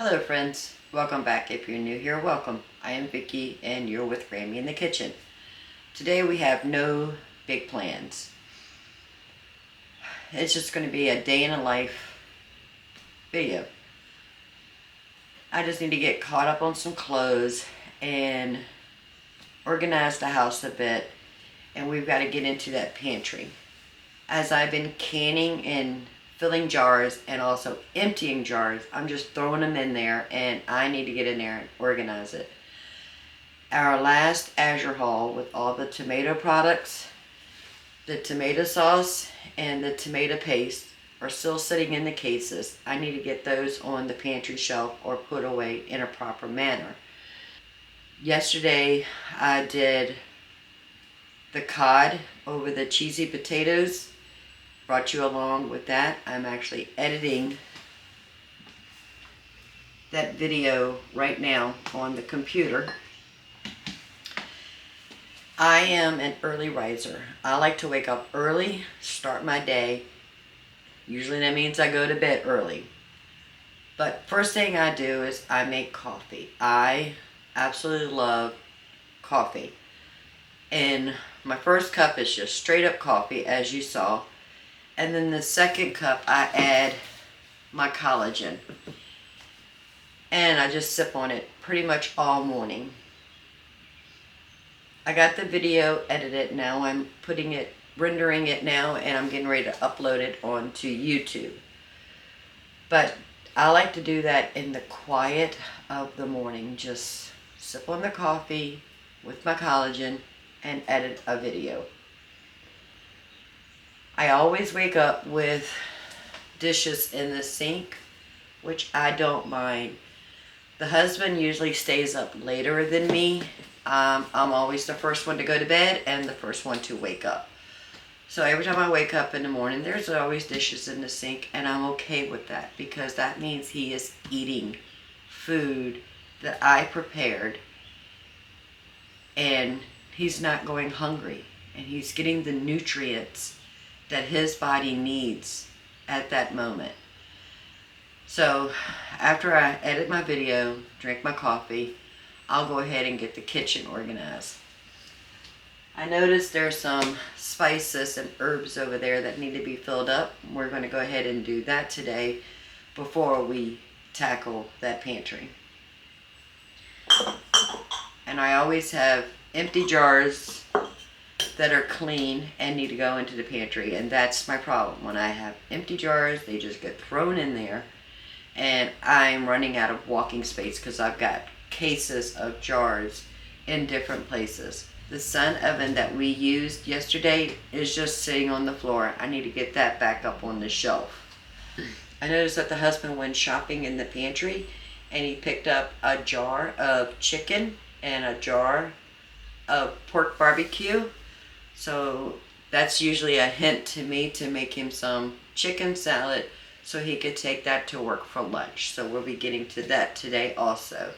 Hello friends, welcome back. If you're new here, welcome. I am Vicki and you're with Grammy in the kitchen. Today we have no big plans. It's just going to be a day in a life video. I just need to get caught up on some clothes and organize the house a bit, and we've got to get into that pantry. As I've been canning and filling jars and also emptying jars, I'm just throwing them in there, and I need to get in there and organize it. Our last Azure haul with all the tomato products, the tomato sauce, and the tomato paste are still sitting in the cases. I need to get those on the pantry shelf or put away in a proper manner. Yesterday I did the cod over the cheesy potatoes. Brought you along with that. I'm actually editing that video right now on the computer. I am an early riser. I like to wake up early, start my day. Usually that means I go to bed early. But first thing I do is I make coffee. I absolutely love coffee. And my first cup is just straight up coffee, as you saw. And then the second cup, I add my collagen. And I just sip on it pretty much all morning. I got the video edited now. I'm rendering it now, and I'm getting ready to upload it onto YouTube. But I like to do that in the quiet of the morning. Just sip on the coffee with my collagen and edit a video. I always wake up with dishes in the sink, which I don't mind. The husband usually stays up later than me. I'm always the first one to go to bed and the first one to wake up. So every time I wake up in the morning, there's always dishes in the sink, and I'm okay with that because that means he is eating food that I prepared, and he's not going hungry, and he's getting the nutrients that his body needs at that moment. So after I edit my video, drink my coffee, I'll go ahead and get the kitchen organized. I noticed there's some spices and herbs over there that need to be filled up. We're going to go ahead and do that today before we tackle that pantry. And I always have empty jars that are clean and need to go into the pantry, and that's my problem. When I have empty jars, they just get thrown in there, and I'm running out of walking space because I've got cases of jars in different places. The sun oven that we used yesterday is just sitting on the floor. I need to get that back up on the shelf. I noticed that the husband went shopping in the pantry, and he picked up a jar of chicken and a jar of pork barbecue. So that's usually a hint to me to make him some chicken salad so he could take that to work for lunch. So we'll be getting to that today also.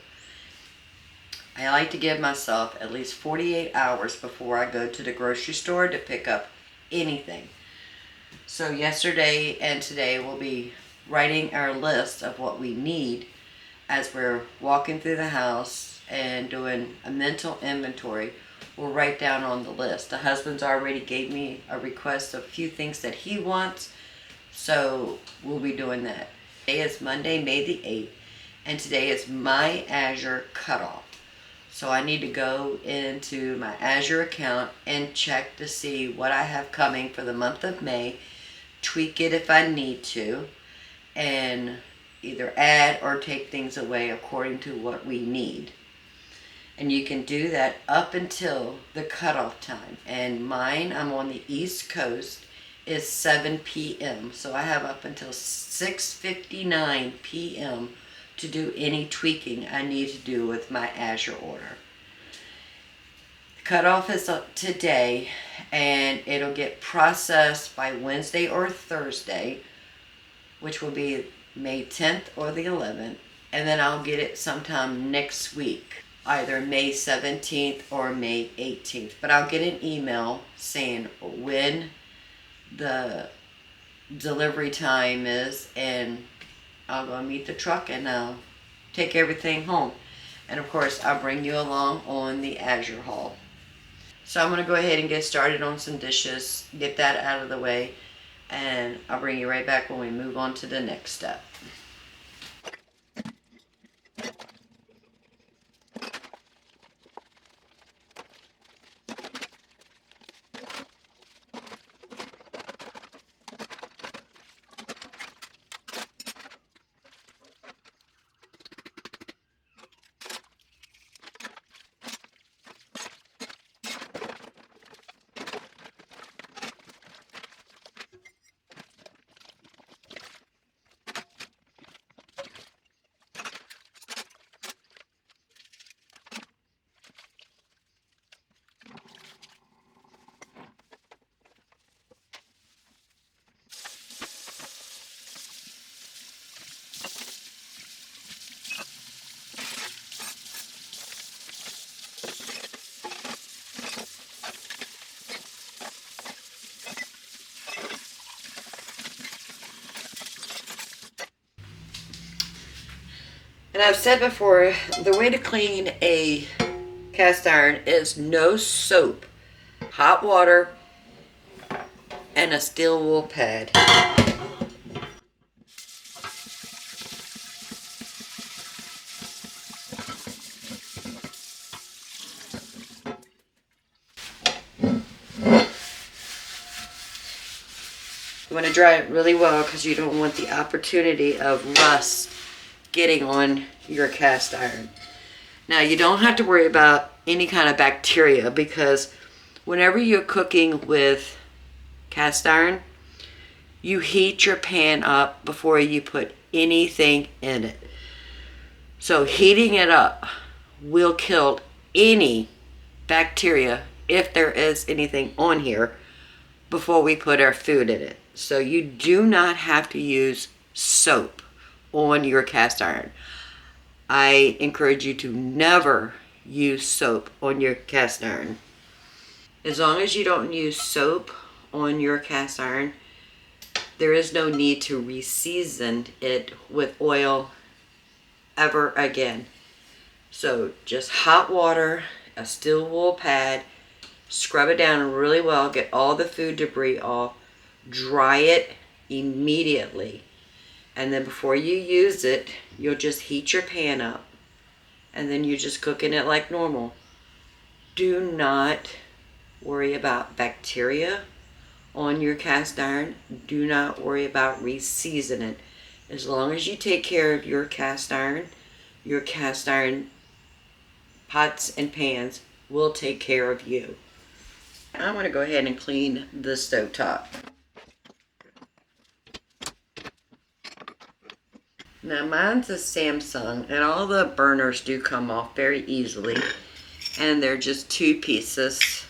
I like to give myself at least 48 hours before I go to the grocery store to pick up anything. So yesterday and today we'll be writing our list of what we need as we're walking through the house and doing a mental inventory. We'll write down on the list. The husband's already gave me a request of a few things that he wants, so we'll be doing that. Today is Monday, May the 8th, and today is my Azure cutoff. So I need to go into my Azure account and check to see what I have coming for the month of May, tweak it if I need to, and either add or take things away according to what we need. And you can do that up until the cutoff time. And mine, I'm on the East Coast, is 7 p.m. So I have up until 6:59 p.m. to do any tweaking I need to do with my Azure order. The cutoff is up today, and it'll get processed by Wednesday or Thursday, which will be May 10th or the 11th. And then I'll get it sometime next week, either May 17th or May 18th. But I'll get an email saying when the delivery time is, and I'll go meet the truck and I'll take everything home. And of course, I'll bring you along on the Azure haul. So I'm going to go ahead and get started on some dishes, get that out of the way, and I'll bring you right back when we move on to the next step. And I've said before, the way to clean a cast iron is no soap, hot water, and a steel wool pad. You want to dry it really well because you don't want the opportunity of rust getting on your cast iron. Now, you don't have to worry about any kind of bacteria because whenever you're cooking with cast iron, you heat your pan up before you put anything in it. So heating it up will kill any bacteria, if there is anything on here, before we put our food in it. So you do not have to use soap on your cast iron. I encourage you to never use soap on your cast iron. As long as you don't use soap on your cast iron, there is no need to re-season it with oil ever again. So just hot water, a steel wool pad, scrub it down really well, get all the food debris off, dry it immediately. And then before you use it, you'll just heat your pan up. And then you're just cooking it like normal. Do not worry about bacteria on your cast iron. Do not worry about re-seasoning it. As long as you take care of your cast iron pots and pans will take care of you. I'm going to go ahead and clean the stove top. Now mine's a Samsung and all the burners do come off very easily, and they're just 2 pieces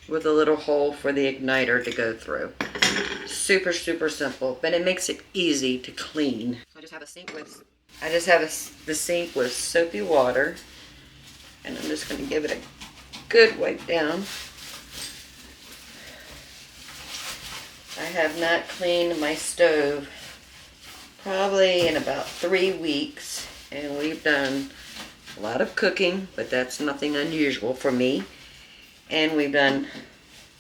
with a little hole for the igniter to go through. Super, super simple, but it makes it easy to clean. I just have the sink with soapy water, and I'm just going to give it a good wipe down. I have not cleaned my stove probably in about 3 weeks, and we've done a lot of cooking, but that's nothing unusual for me. And we've done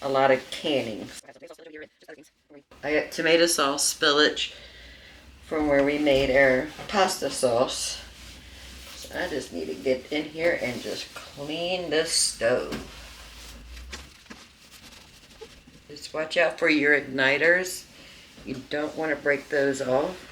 a lot of canning. I got tomato sauce spillage from where we made our pasta sauce. So I just need to get in here and just clean the stove. Just watch out for your igniters. You don't want to break those off.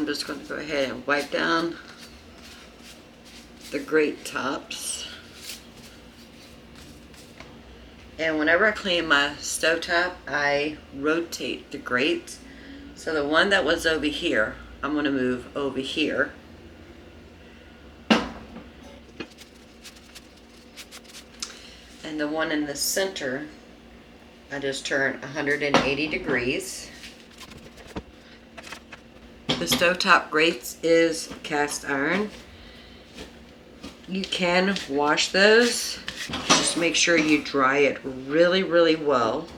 just going to go ahead and wipe down the grate tops. And whenever I clean my stovetop, I rotate the grates. So the one that was over here, I'm going to move over here. And the one in the center, I just turn 180 degrees. The stovetop grates is cast iron. You can wash those. Just make sure you dry it really, really well.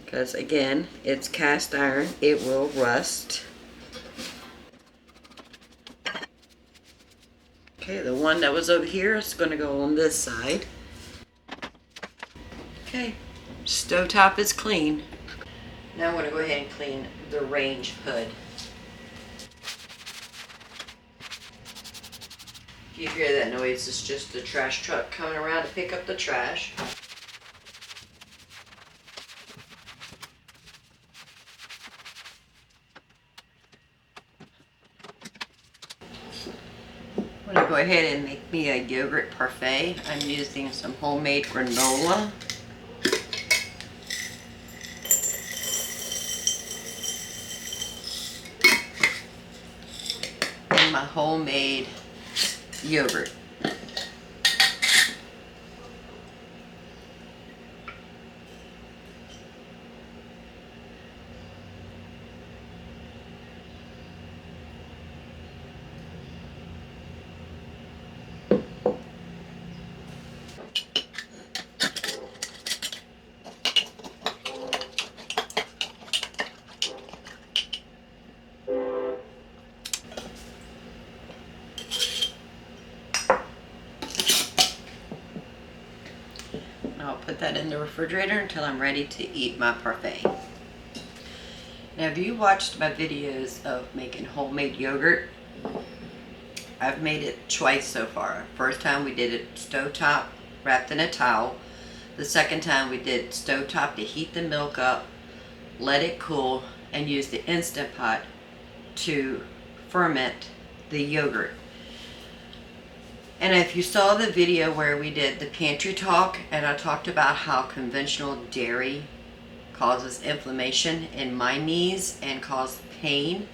Because again, it's cast iron, it will rust. Okay, the one that was over here is going to go on this side. Okay, stovetop is clean. Now I'm going to go ahead and clean the range hood. If you hear that noise, it's just the trash truck coming around to pick up the trash. I'm going to go ahead and make me a yogurt parfait. I'm using some homemade granola. And my homemade yogurt. I'll put that in the refrigerator until I'm ready to eat my parfait. Now, if you watched my videos of making homemade yogurt, I've made it twice so far. First time we did it stovetop, wrapped in a towel. The second time we did stovetop to heat the milk up, let it cool, and use the Instant Pot to ferment the yogurt. And if you saw the video where we did the pantry talk and I talked about how conventional dairy causes inflammation in my knees and causes pain,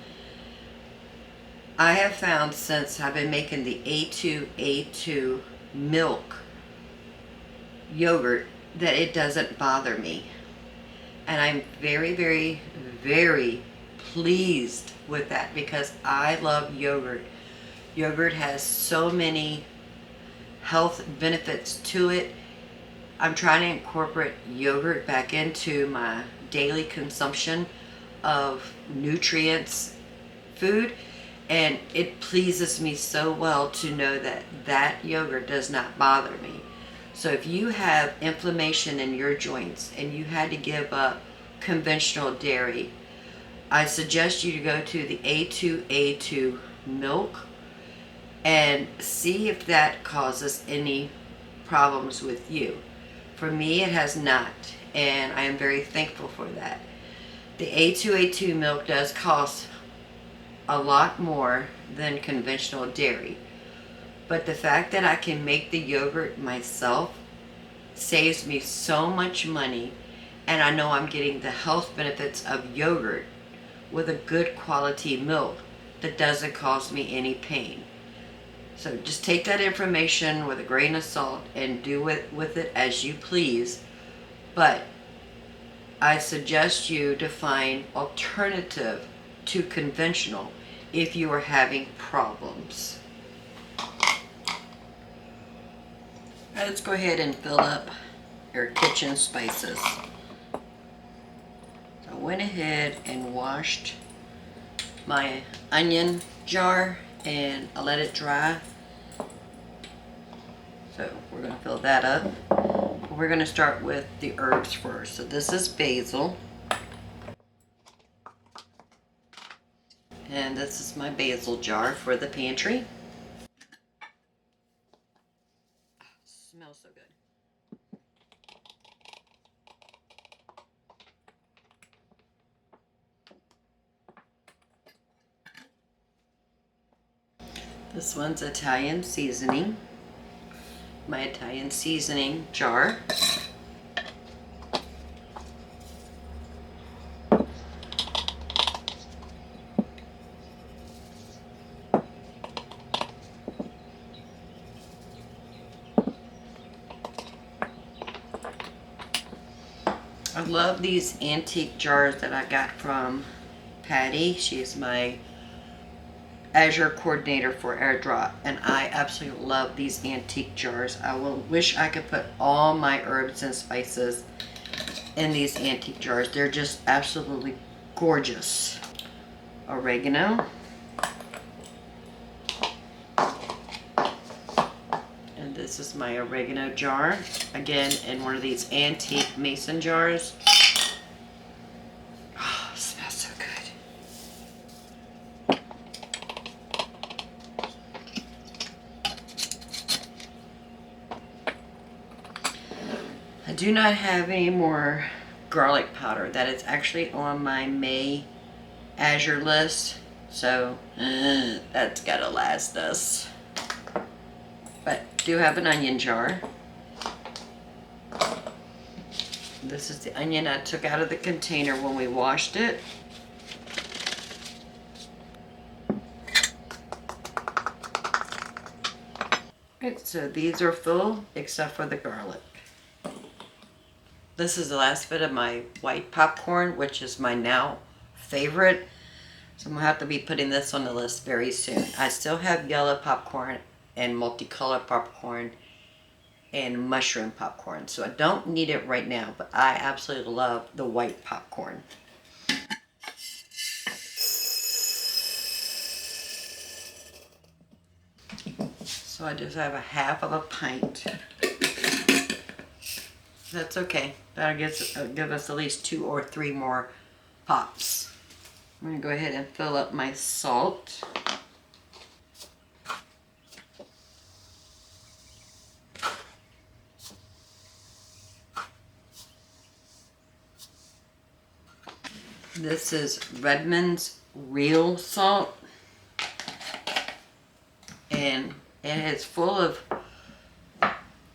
I have found since I've been making the A2 milk yogurt that it doesn't bother me. And I'm very, very, very pleased with that because I love yogurt. Yogurt has so many health benefits to it. I'm trying to incorporate yogurt back into my daily consumption of nutrients food, and it pleases me so well to know that that yogurt does not bother me. So if you have inflammation in your joints and you had to give up conventional dairy, I suggest you to go to the A2 milk and see if that causes any problems with you. For me, it has not, and I am very thankful for that. The A2 milk does cost a lot more than conventional dairy, but the fact that I can make the yogurt myself saves me so much money, and I know I'm getting the health benefits of yogurt with a good quality milk that doesn't cause me any pain. So just take that information with a grain of salt and do with it as you please. But I suggest you to find alternative to conventional if you are having problems. Let's go ahead and fill up your kitchen spices. So I went ahead and washed my onion jar and I let it dry. So we're going to fill that up. We're going to start with the herbs first. So this is basil. And this is my basil jar for the pantry. Smells so good. This one's Italian seasoning. My Italian seasoning jar. I love these antique jars that I got from Patty. She's my Azure coordinator for AirDrop, and I absolutely love these antique jars. I will wish I could put all my herbs and spices in these antique jars. They're just absolutely gorgeous. Oregano. And this is my oregano jar. Again, in one of these antique mason jars. Oh, it smells so good. I do not have any more garlic powder. That is actually on my May Azure list, so that's gotta last us. But do have an onion jar. This is the onion I took out of the container when we washed it. Right, so these are full except for the garlic. This is the last bit of my white popcorn, which is my now favorite. So I'm gonna have to be putting this on the list very soon. I still have yellow popcorn and multicolored popcorn and mushroom popcorn. So I don't need it right now, but I absolutely love the white popcorn. So I just have a half of a pint. That's okay. That'll give us at least 2 or 3 more pops. I'm going to go ahead and fill up my salt. This is Redmond's real salt, and it is full of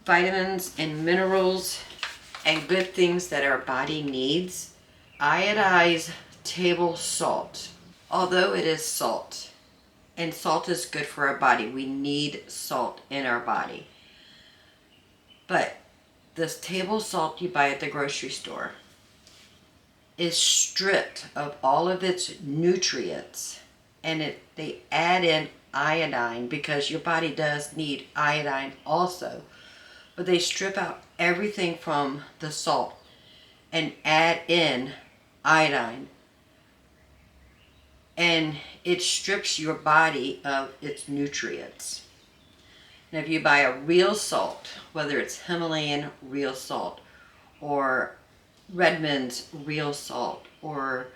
vitamins and minerals and good things that our body needs. Iodized table salt. Although it is salt, and salt is good for our body, we need salt in our body. But this table salt you buy at the grocery store is stripped of all of its nutrients, and they add in iodine because your body does need iodine also. But they strip out everything from the salt and add in iodine. And it strips your body of its nutrients. Now if you buy a real salt, whether it's Himalayan real salt or Redmond's real salt or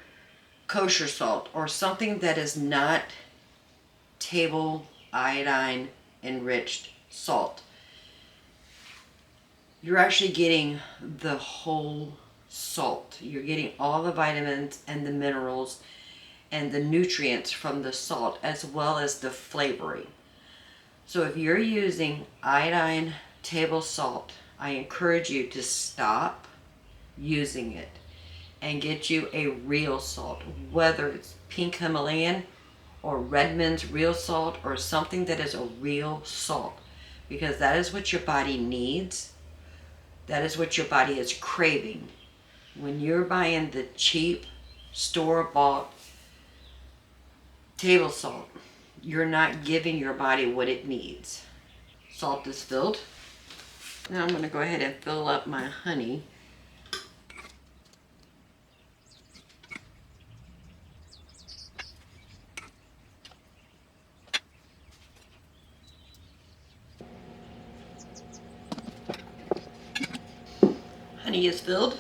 kosher salt or something that is not table iodine enriched salt, you're actually getting the whole salt. You're getting all the vitamins and the minerals and the nutrients from the salt, as well as the flavoring. So if you're using iodine table salt, I encourage you to stop using it and get you a real salt, whether it's pink Himalayan or Redmond's real salt or something that is a real salt, because that is what your body needs. That is what your body is craving. When you're buying the cheap store-bought table salt, you're not giving your body what it needs. Salt is filled. Now I'm going to go ahead and fill up my honey. Honey is filled.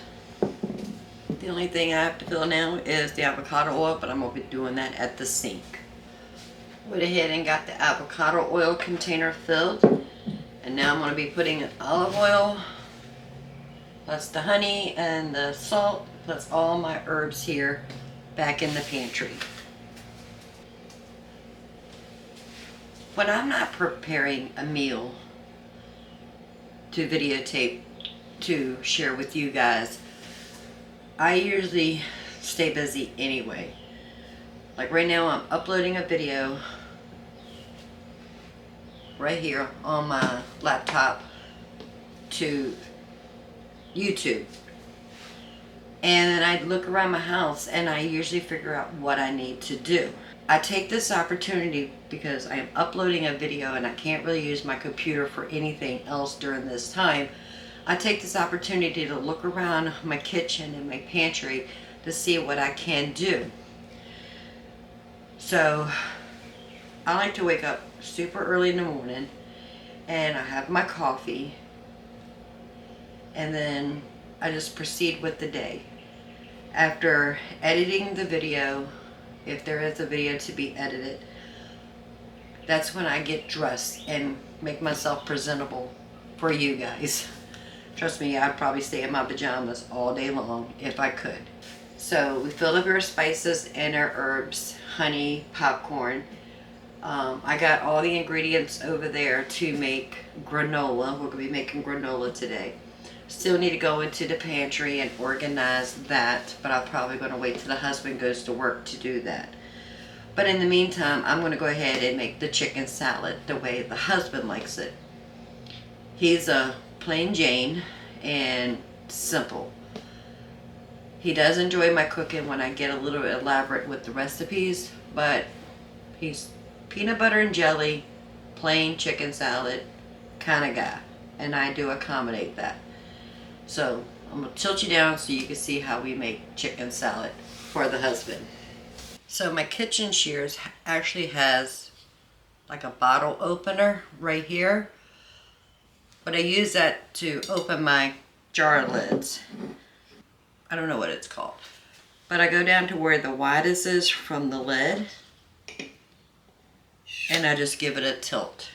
The only thing I have to fill now is the avocado oil, but I'm going to be doing that at the sink. Went ahead and got the avocado oil container filled, and now I'm going to be putting an olive oil plus the honey and the salt plus all my herbs here back in the pantry. When I'm not preparing a meal to videotape to share with you guys, I usually stay busy anyway. Like right now I'm uploading a video right here on my laptop to YouTube. And then I look around my house and I usually figure out what I need to do. I take this opportunity because I am uploading a video and I can't really use my computer for anything else during this time. I take this opportunity to look around my kitchen and my pantry to see what I can do. So I like to wake up super early in the morning and I have my coffee and then I just proceed with the day. After editing the video, if there is a video to be edited, that's when I get dressed and make myself presentable for you guys. Trust me, I'd probably stay in my pajamas all day long if I could. So we filled up our spices and our herbs, honey, popcorn. I got all the ingredients over there to make granola. We're going to be making granola today. Still need to go into the pantry and organize that, but I'm probably going to wait till the husband goes to work to do that. But in the meantime, I'm going to go ahead and make the chicken salad the way the husband likes it. He's a plain Jane and simple. He does enjoy my cooking when I get a little elaborate with the recipes, but he's peanut butter and jelly, plain chicken salad kind of guy, and I do accommodate that. So I'm going to tilt you down so you can see how we make chicken salad for the husband. So my kitchen shears actually has like a bottle opener right here, but I use that to open my jar lids. I don't know what it's called, but I go down to where the widest is from the lid and I just give it a tilt,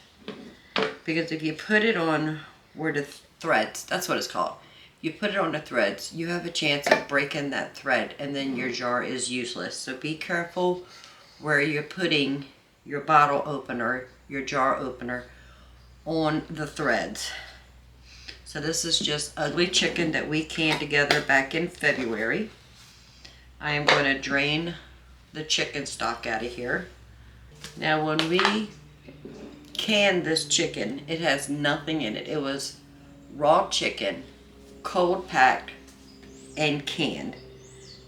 because if you put it on where the threads, that's what it's called, you put it on the threads, you have a chance of breaking that thread and then your jar is useless. So be careful where you're putting your bottle opener, your jar opener on the threads. So this is just ugly chicken that we canned together back in February. I am going to drain the chicken stock out of here. Now when we canned this chicken, it has nothing in it. It was raw chicken, cold packed and canned.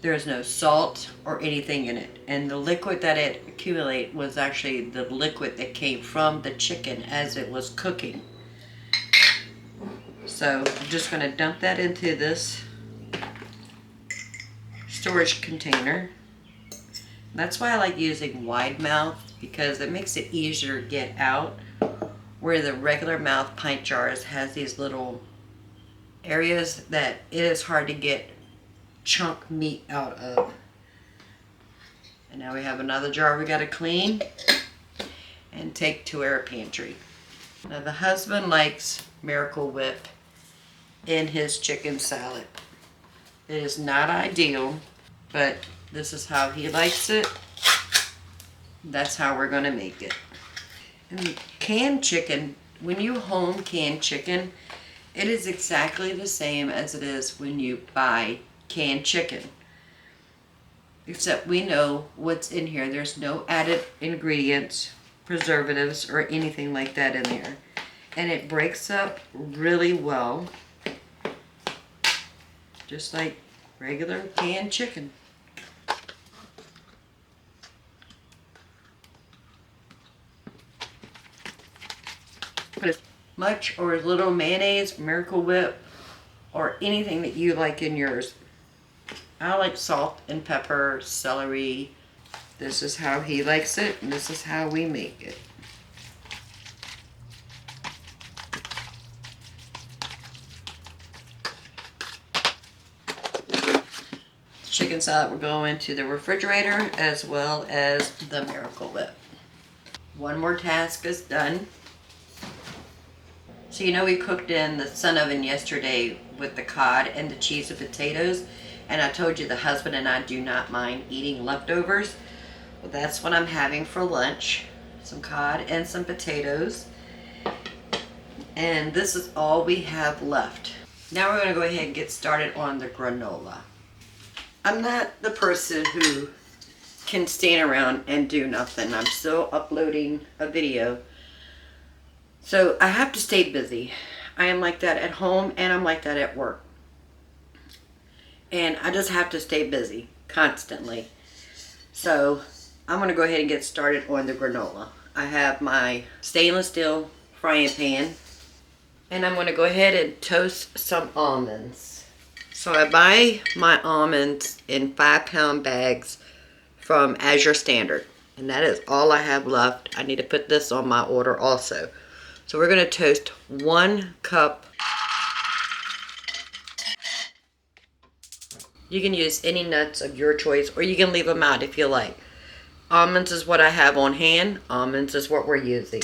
There's no salt or anything in it, and the liquid that it accumulated was actually the liquid that came from the chicken as it was cooking. So I'm just going to dump that into this storage container. That's why I like using wide mouth, because it makes it easier to get out, where the regular mouth pint jars has these little areas that it is hard to get chunk meat out of. And now we have another jar we got to clean and take to our pantry. Now the husband likes Miracle Whip in his chicken salad. It is not ideal, but this is how he likes it. That's how we're going to make it. And canned chicken, when you home can chicken, it is exactly the same as it is when you buy canned chicken. Except we know what's in here. There's no added ingredients, preservatives, or anything like that in there. And it breaks up really well, just like regular canned chicken. Put as much or as little mayonnaise, Miracle Whip, or anything that you like in yours. I like salt and pepper, celery. This is how he likes it, and this is how we make it. Chicken salad will go into the refrigerator as well as the Miracle Whip. One more task is done. So you know we cooked in the Sun Oven yesterday with the cod and the cheese and potatoes, and I told you the husband and I do not mind eating leftovers. Well, that's what I'm having for lunch. some cod, and some potatoes. And this is all we have left. Now we're going to go ahead and get started on the granola. I'm not the person who can stand around and do nothing. I'm still uploading a video. So I have to stay busy. I am like that at home and I'm like that at work. And I just have to stay busy constantly. So I'm going to go ahead and get started on the granola. I have my stainless steel frying pan. And I'm going to go ahead and toast some almonds. So I buy my almonds in 5-pound bags from Azure Standard. And that is all I have left. I need to put this on my order also. So we're going to toast 1 cup. You can use any nuts of your choice, or you can leave them out if you like. Almonds is what I have on hand. Almonds is what we're using.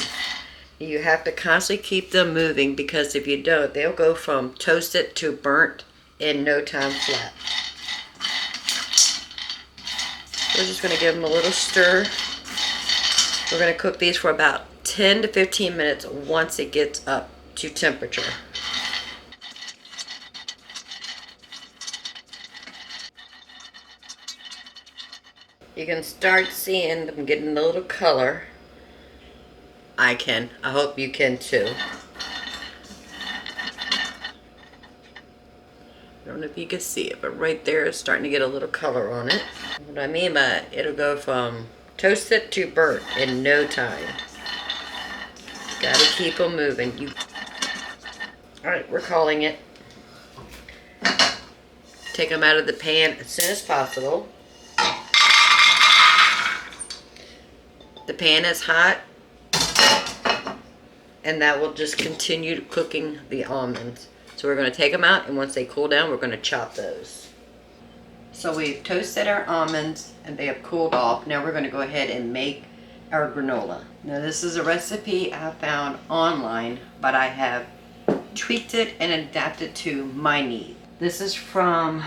You have to constantly keep them moving, because if you don't, they'll go from toasted to burnt in no time flat. We're just going to give them a little stir. We're going to cook these for about 10 to 15 minutes once it gets up to temperature. You can start seeing them getting a little color. I can. I hope you can too. I don't know if you can see it, but right there it's starting to get a little color on it. What I mean by it, it'll go from toasted to burnt in no time. Gotta keep them moving. Alright, we're calling it. Take them out of the pan as soon as possible. The pan is hot, and that will just continue cooking the almonds. So we're going to take them out, and once they cool down, we're going to chop those. So we've toasted our almonds, and they have cooled off. Now we're going to go ahead and make our granola. Now this is a recipe I found online, but I have tweaked it and adapted to my need. This is from,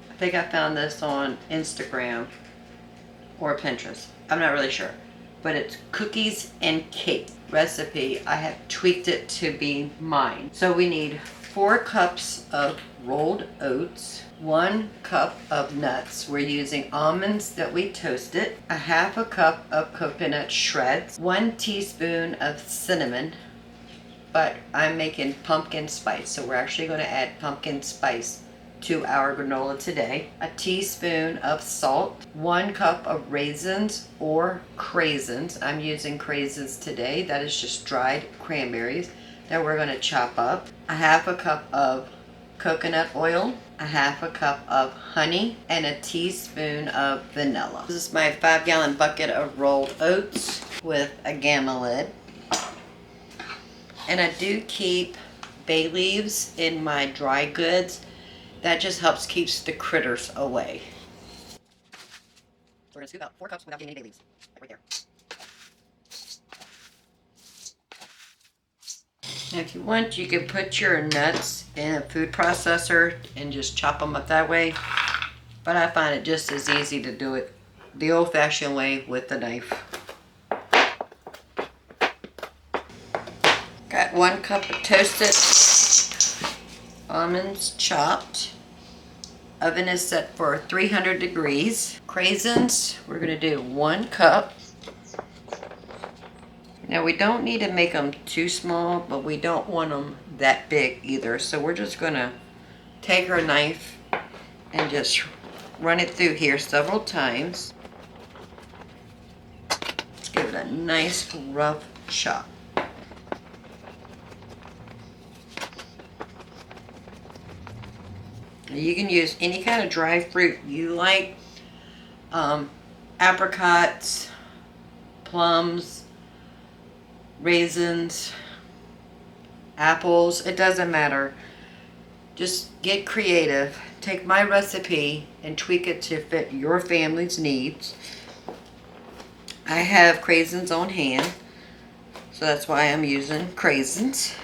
I think I found this on Instagram or Pinterest. I'm not really sure. But it's cookies and cake recipe. I have tweaked it to be mine. So we need 4 cups of rolled oats, 1 cup of nuts. We're using almonds that we toasted, a 1/2 cup of coconut shreds, 1 teaspoon of cinnamon, but I'm making pumpkin spice, so we're actually going to add pumpkin spice to our granola today. A teaspoon of salt, 1 cup of raisins or craisins. I'm using craisins today. That is just dried cranberries that we're going to chop up. A 1/2 cup of coconut oil, a 1/2 cup of honey, and a teaspoon of vanilla. This is my 5-gallon bucket of rolled oats with a gamma lid. And I do keep bay leaves in my dry goods. That just helps keeps the critters away. So we're going to scoop out 4 cups without getting any bay leaves. Right there. Now if you want, you can put your nuts in a food processor and just chop them up that way. But I find it just as easy to do it the old-fashioned way with the knife. Got 1 cup of toasted almonds chopped. Oven is set for 300 degrees. Craisins, we're going to do 1 cup. Now we don't need to make them too small, but we don't want them that big either. So we're just going to take our knife and just run it through here several times. Let's give it a nice rough chop. You can use any kind of dry fruit you like. Apricots, plums, raisins, apples, it doesn't matter. Just get creative. Take my recipe and tweak it to fit your family's needs. I have craisins on hand, so that's why I'm using craisins.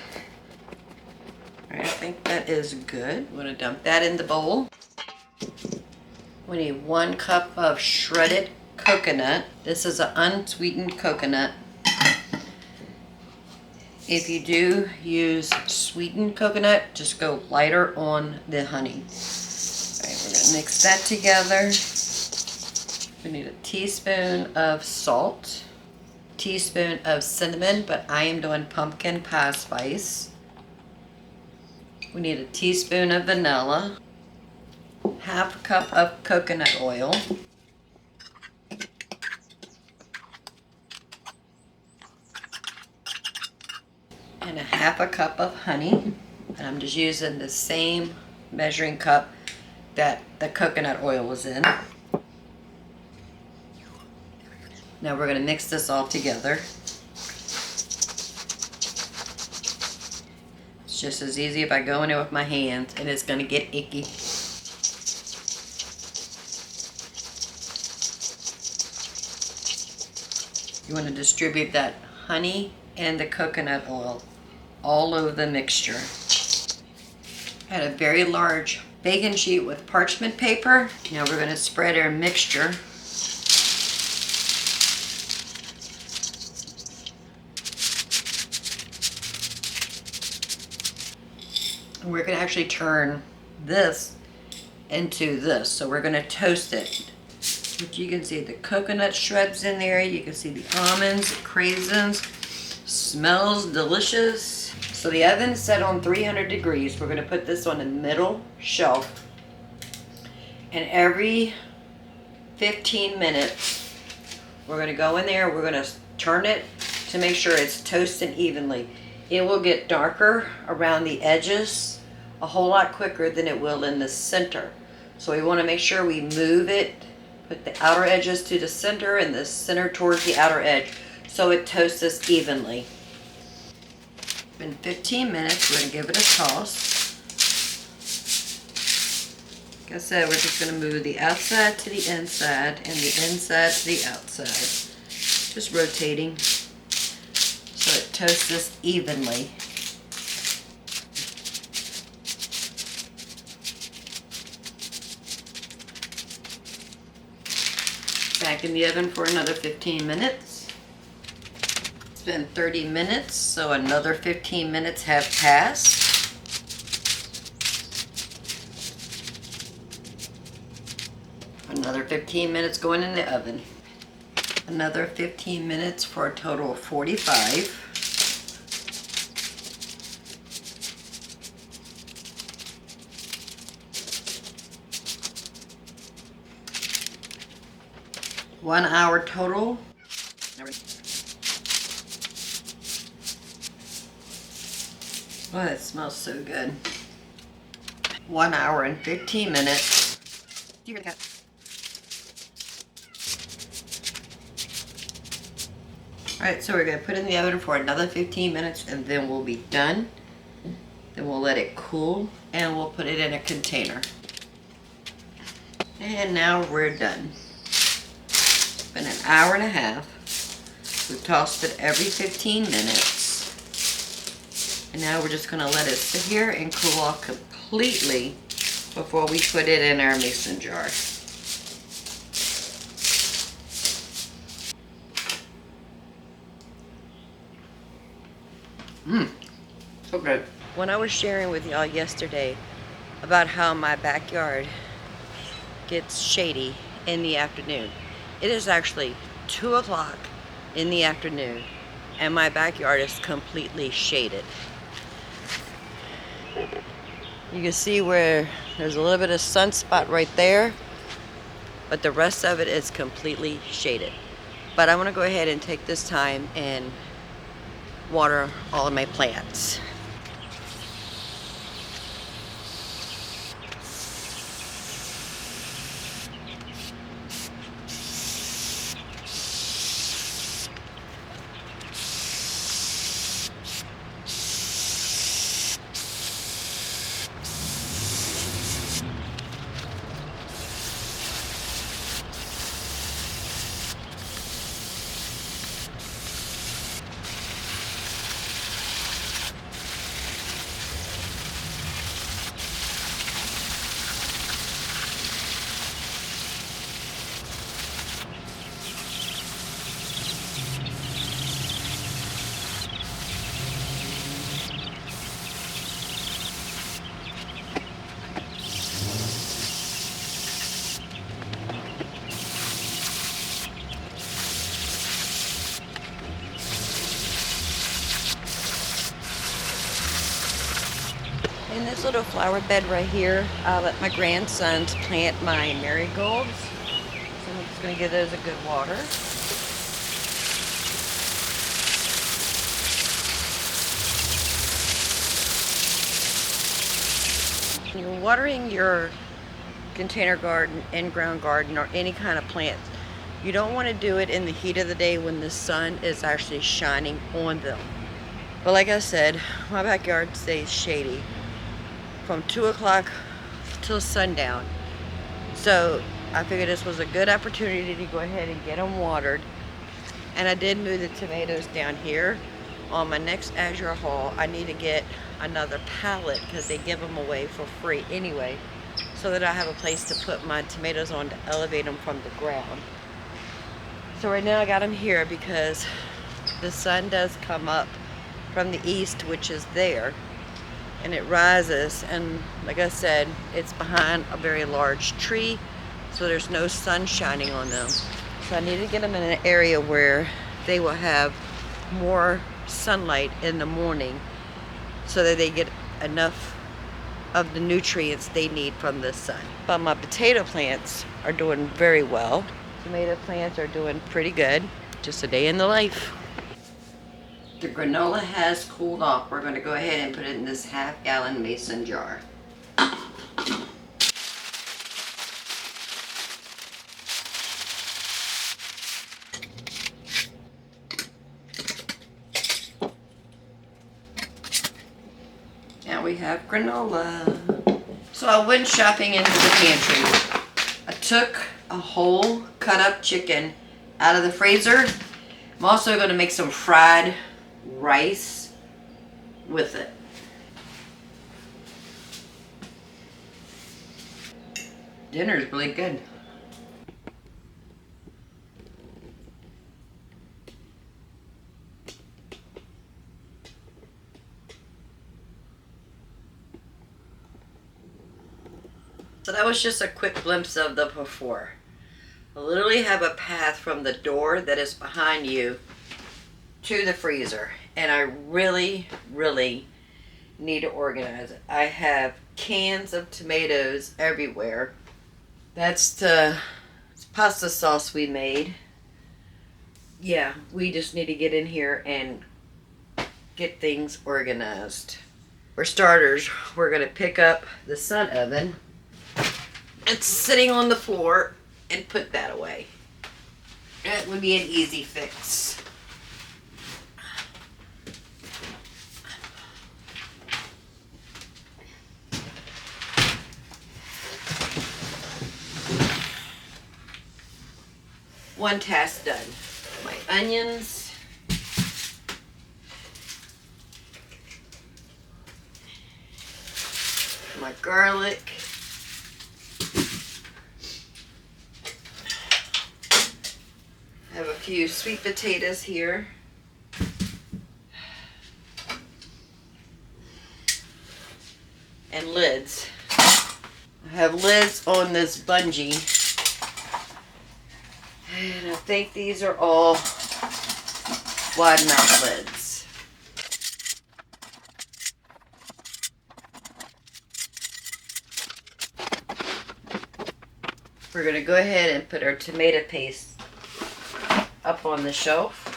Alright, I think that is good. I'm going to dump that in the bowl. We need 1 cup of shredded coconut. This is an unsweetened coconut. If you do use sweetened coconut, just go lighter on the honey. All right, we're gonna mix that together. We need a teaspoon of salt, teaspoon of cinnamon, but I am doing pumpkin pie spice. We need a teaspoon of vanilla, half a cup of coconut oil, and a half a cup of honey. And I'm just using the same measuring cup that the coconut oil was in. Now we're going to mix this all together. It's just as easy if I go in there with my hands, and it's going to get icky. You want to distribute that honey and the coconut oil all over the mixture. I had a very large baking sheet with parchment paper. Now we're going to spread our mixture. And we're going to actually turn this into this. So we're going to toast it. But you can see the coconut shreds in there. You can see the almonds, the craisins. Smells delicious. So the oven's set on 300 degrees. We're going to put this on the middle shelf. And every 15 minutes, we're going to go in there. We're going to turn it to make sure it's toasting evenly. It will get darker around the edges a whole lot quicker than it will in the center. So we want to make sure we move it, put the outer edges to the center and the center towards the outer edge, so it toasts evenly. In 15 minutes, we're going to give it a toss. Like I said, we're just going to move the outside to the inside and the inside to the outside. Just rotating so it toasts evenly. Back in the oven for another 15 minutes. It's been 30 minutes, so another 15 minutes have passed. Another 15 minutes going in the oven. Another 15 minutes for a total of 45. One hour total. Oh, that smells so good. 1 hour and 15 minutes. Do you hear the cat? Alright, so we're going to put it in the oven for another 15 minutes and then we'll be done. Then we'll let it cool and we'll put it in a container. And now we're done. It's been an hour and a half. We've tossed it every 15 minutes. And now we're just going to let it sit here and cool off completely before we put it in our mason jar. So good. When I was sharing with y'all yesterday about how my backyard gets shady in the afternoon, it is actually 2 o'clock in the afternoon and my backyard is completely shaded. You can see where there's a little bit of sunspot right there, but the rest of it is completely shaded. But I want to go ahead and take this time and water all of my plants. In this little flower bed right here, I let my grandsons plant my marigolds. So I'm just going to give those a good water. When you're watering your container garden, in-ground garden, or any kind of plants, you don't want to do it in the heat of the day when the sun is actually shining on them. But like I said, my backyard stays shady from 2 o'clock till sundown. So I figured this was a good opportunity to go ahead and get them watered. And I did move the tomatoes down here. On my next Azure haul, I need to get another pallet because they give them away for free anyway, so that I have a place to put my tomatoes on to elevate them from the ground. So right now I got them here because the sun does come up from the east, which is there, and it rises, and like I said, it's behind a very large tree, so there's no sun shining on them. So I need to get them in an area where they will have more sunlight in the morning so that they get enough of the nutrients they need from the sun. But my potato plants are doing very well. Tomato plants are doing pretty good. Just a day in the life. The granola has cooled off. We're going to go ahead and put it in this half-gallon mason jar. Now we have granola. So I went shopping into the pantry. I took a whole cut up chicken out of the freezer. I'm also going to make some fried rice with it. Dinner's really good. So that was just a quick glimpse of the before. I literally have a path from the door that is behind you to the freezer, and I really need to organize it. I have cans of tomatoes everywhere. That's the pasta sauce we made. Yeah, we just need to get in here and get things organized. For starters, we're going to pick up the sun oven. It's sitting on the floor, and put that away. That would be an easy fix. One task done. My onions. My garlic. I have a few sweet potatoes here. And lids. I have lids on this bungee. And I think these are all wide mouth lids. We're going to go ahead and put our tomato paste up on the shelf.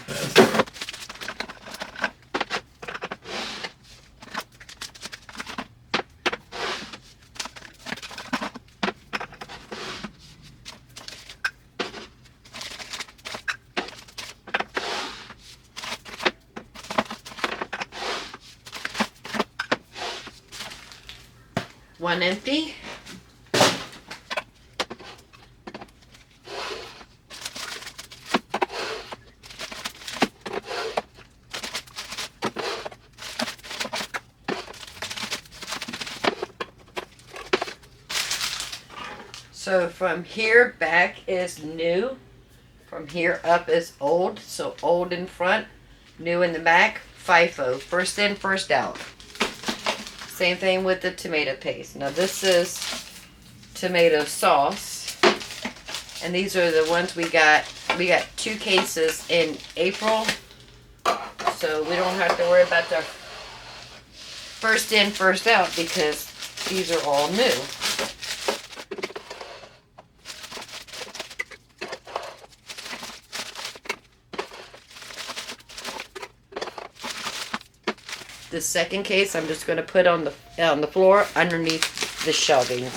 One empty. So from here back is new, from here up is old, so old in front, new in the back, FIFO, first in, first out. Same thing with the tomato paste. Now this is tomato sauce, and these are the ones we got 2 cases in April, so we don't have to worry about the first in, first out because these are all new. The second case I'm just going to put on the floor underneath the shelving.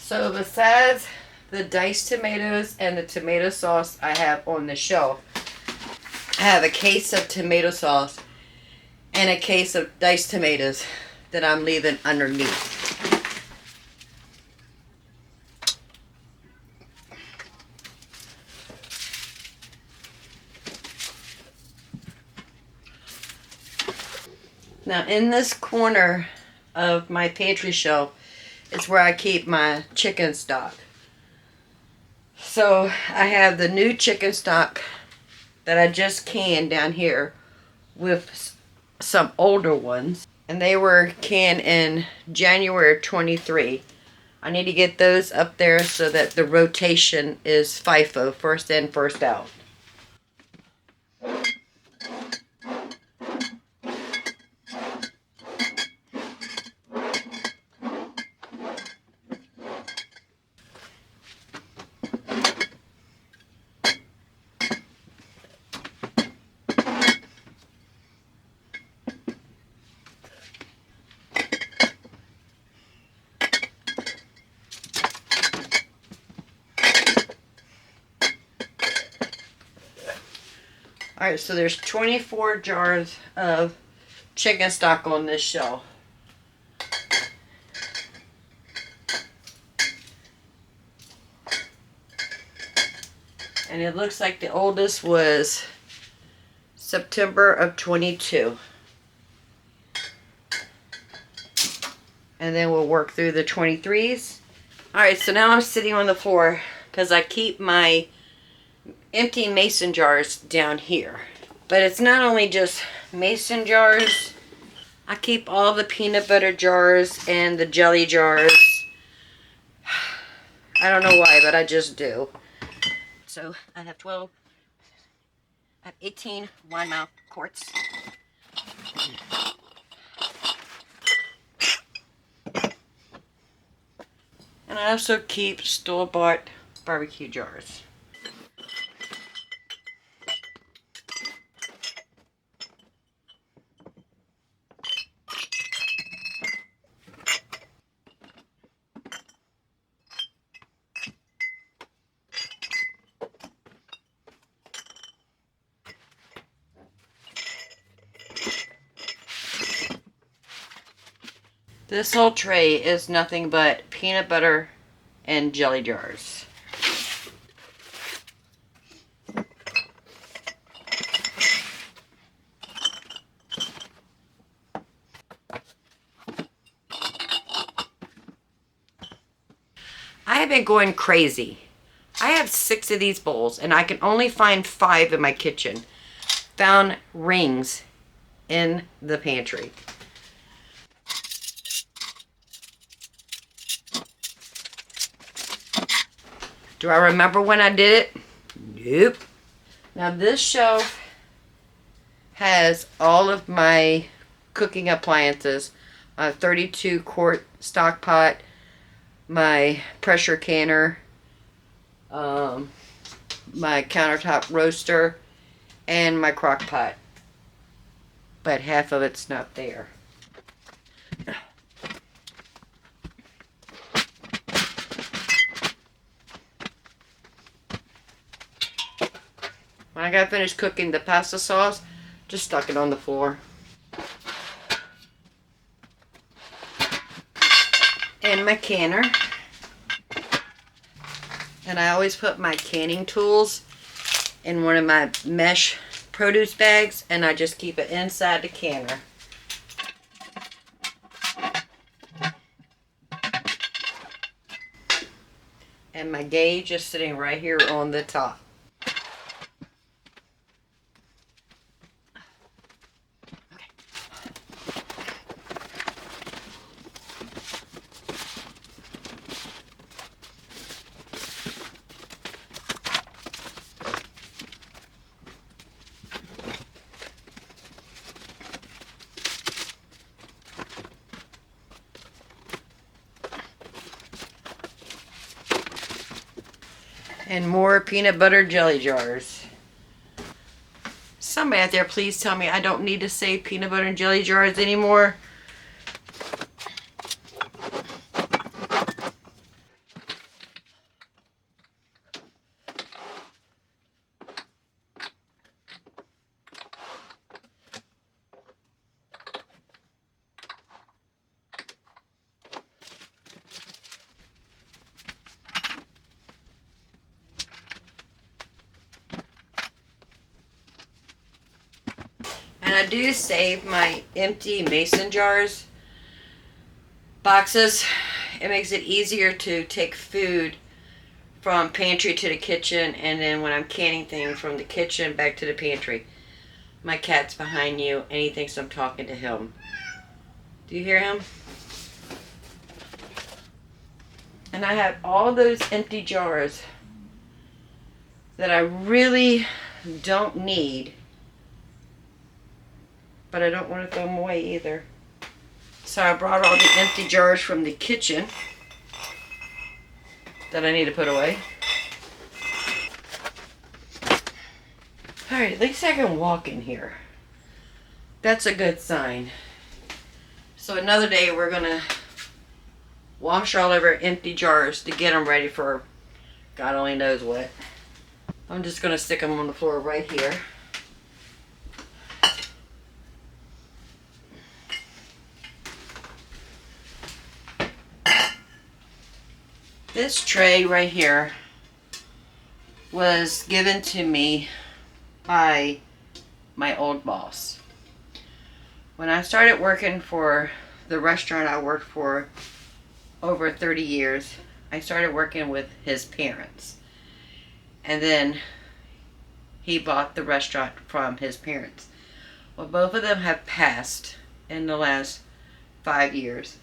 So besides the diced tomatoes and the tomato sauce I have on the shelf, I have a case of tomato sauce and a case of diced tomatoes that I'm leaving underneath. Now in this corner of my pantry shelf is where I keep my chicken stock. So I have the new chicken stock that I just canned down here with some older ones. And they were canned in January 23. I need to get those up there so that the rotation is FIFO, first in, first out. Alright, so there's 24 jars of chicken stock on this shelf. And it looks like the oldest was September of 22. And then we'll work through the 23s. Alright, so now I'm sitting on the floor because I keep my empty mason jars down here. But it's not only just mason jars. I keep all the peanut butter jars and the jelly jars. I don't know why, but I just do. So I have 18 wine mouth quarts. And I also keep store-bought barbecue jars. This whole tray is nothing but peanut butter and jelly jars. I have been going crazy. I have 6 of these bowls and I can only find 5 in my kitchen. Found rings in the pantry. Do I remember when I did it? Nope. Now this shelf has all of my cooking appliances. A 32 quart stock pot, my pressure canner, my countertop roaster, and my crock pot. But half of it's not there. When I got finished cooking the pasta sauce, just stuck it on the floor. And my canner. And I always put my canning tools in one of my mesh produce bags, and I just keep it inside the canner. And my gauge is sitting right here on the top. And more peanut butter jelly jars. Somebody out there, please tell me I don't need to save peanut butter and jelly jars anymore. And I do save my empty mason jars boxes. It makes it easier to take food from pantry to the kitchen, and then when I'm canning things from the kitchen back to the pantry. My cat's behind you and he thinks I'm talking to him. Do you hear him? And I have all those empty jars that I really don't need, but I don't want to throw them away either. So I brought all the empty jars from the kitchen that I need to put away. Alright, at least I can walk in here. That's a good sign. So another day we're going to wash all of our empty jars to get them ready for God only knows what. I'm just going to stick them on the floor right here. This tray right here was given to me by my old boss. When I started working for the restaurant I worked for over 30 years, I started working with his parents. And then he bought the restaurant from his parents. Well, both of them have passed in the last 5 years.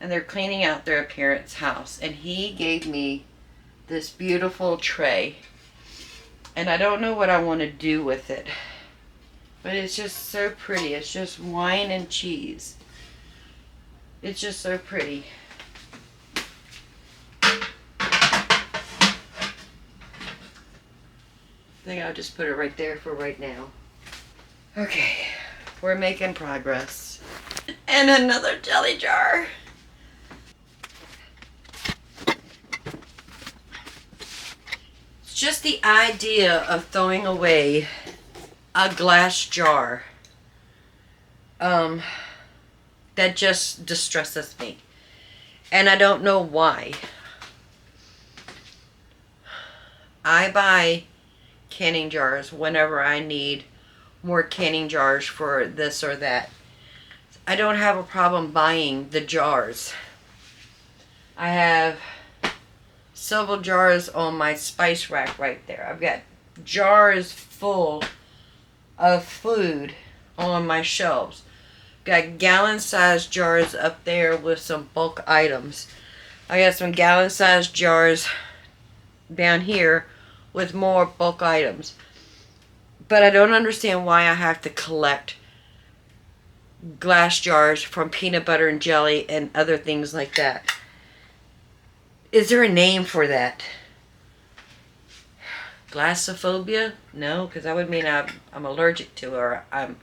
And they're cleaning out their parents' house. And he gave me this beautiful tray. And I don't know what I want to do with it. But it's just so pretty. It's just wine and cheese. It's just so pretty. I think I'll just put it right there for right now. Okay, we're making progress. And another jelly jar. It's just the idea of throwing away a glass jar that just distresses me. And I don't know why. I buy canning jars whenever I need more canning jars for this or that. I don't have a problem buying the jars. I have several jars on my spice rack right there. I've got jars full of food on my shelves. Got gallon-sized jars up there with some bulk items. I got some gallon-sized jars down here with more bulk items. But I don't understand why I have to collect glass jars from peanut butter and jelly and other things like that. Is there a name for that? Glassophobia? No, because that would mean I'm allergic to, or I'm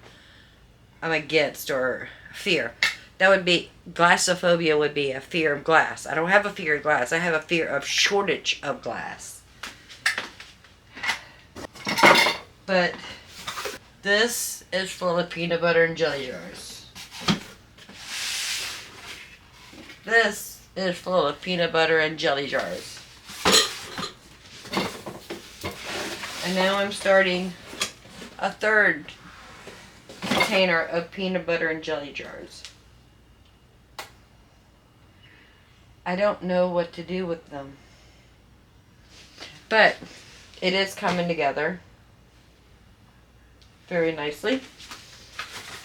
against, or fear. That would be, glassophobia would be a fear of glass. I don't have a fear of glass. I have a fear of shortage of glass. But this is full of peanut butter and jelly jars. This is full of peanut butter and jelly jars. And now I'm starting a third container of peanut butter and jelly jars. I don't know what to do with them. But it is coming together very nicely.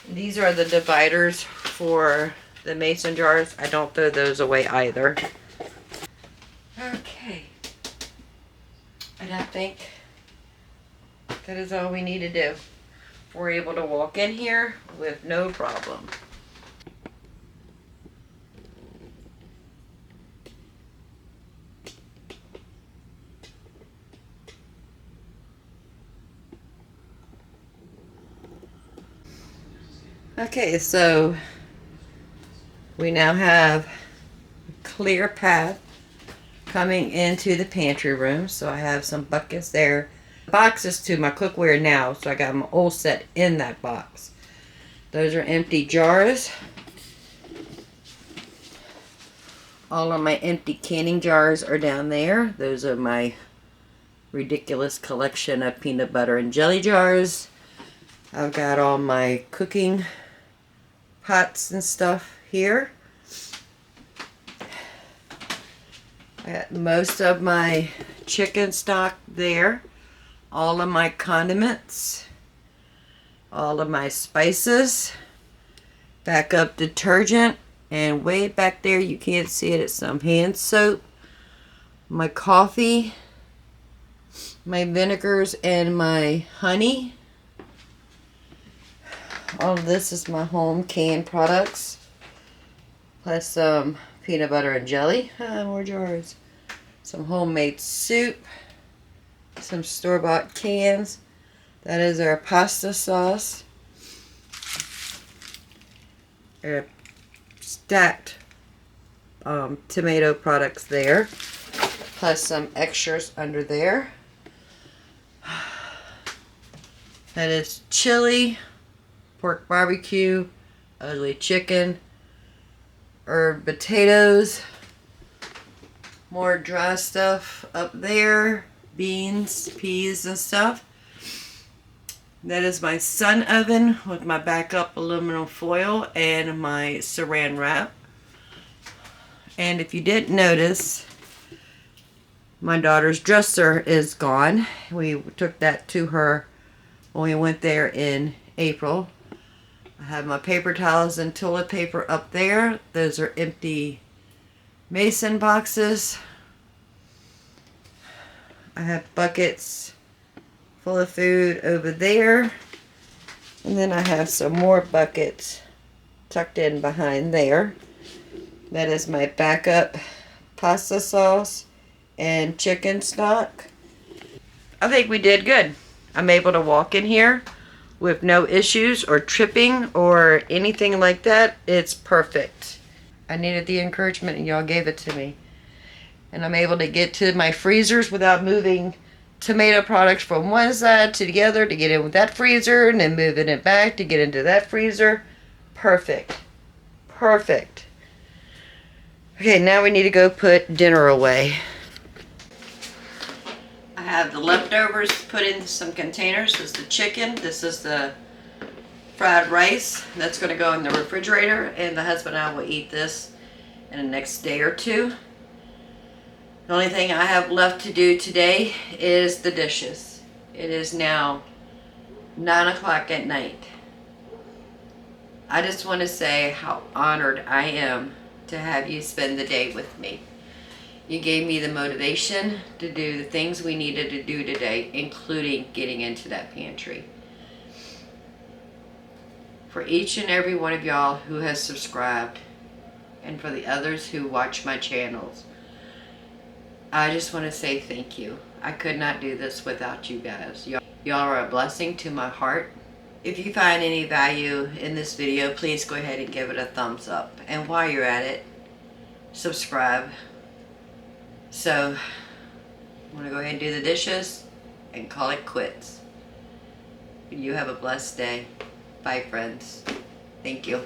These are the dividers for the mason jars. I don't throw those away either. Okay. And I think that is all we need to do. We're able to walk in here with no problem. Okay, so we now have a clear path coming into the pantry room. So I have some buckets there. Boxes to my cookware now, so I got my old set in that box. Those are empty jars. All of my empty canning jars are down there. Those are my ridiculous collection of peanut butter and jelly jars. I've got all my cooking pots and stuff here. I got most of my chicken stock there. All of my condiments. All of my spices. Backup detergent. And way back there, you can't see it, it's some hand soap. My coffee. My vinegars and my honey. All of this is my home canned products. Plus some peanut butter and jelly. More jars. Some homemade soup. Some store-bought cans. That is our pasta sauce. Stacked tomato products there. Plus some extras under there. That is chili, pork barbecue, ugly chicken, herb potatoes, more dry stuff up there, beans, peas and stuff. That is my sun oven with my backup aluminum foil and my saran wrap. And if you didn't notice, my daughter's dresser is gone. We took that to her when we went there in April. I have my paper towels and toilet paper up there. Those are empty mason boxes. I have buckets full of food over there. And then I have some more buckets tucked in behind there. That is my backup pasta sauce and chicken stock. I think we did good. I'm able to walk in here with no issues or tripping or anything like that. It's perfect. I needed the encouragement and y'all gave it to me. And I'm able to get to my freezers without moving tomato products from one side to the other to get in with that freezer and then moving it back to get into that freezer. Perfect. Perfect. Okay, now we need to go put dinner away. I have the leftovers put in some containers. This is the chicken. This is the fried rice. That's going to go in the refrigerator, and the husband and I will eat this in the next day or two. The only thing I have left to do today is the dishes. It is now 9 o'clock at night. I just want to say how honored I am to have you spend the day with me. You gave me the motivation to do the things we needed to do today, including getting into that pantry. For each and every one of y'all who has subscribed, and for the others who watch my channels, I just want to say thank you. I could not do this without you guys. Y'all are a blessing to my heart. If you find any value in this video, please go ahead and give it a thumbs up. And while you're at it, subscribe. So, I'm going to go ahead and do the dishes and call it quits. You have a blessed day. Bye, friends. Thank you.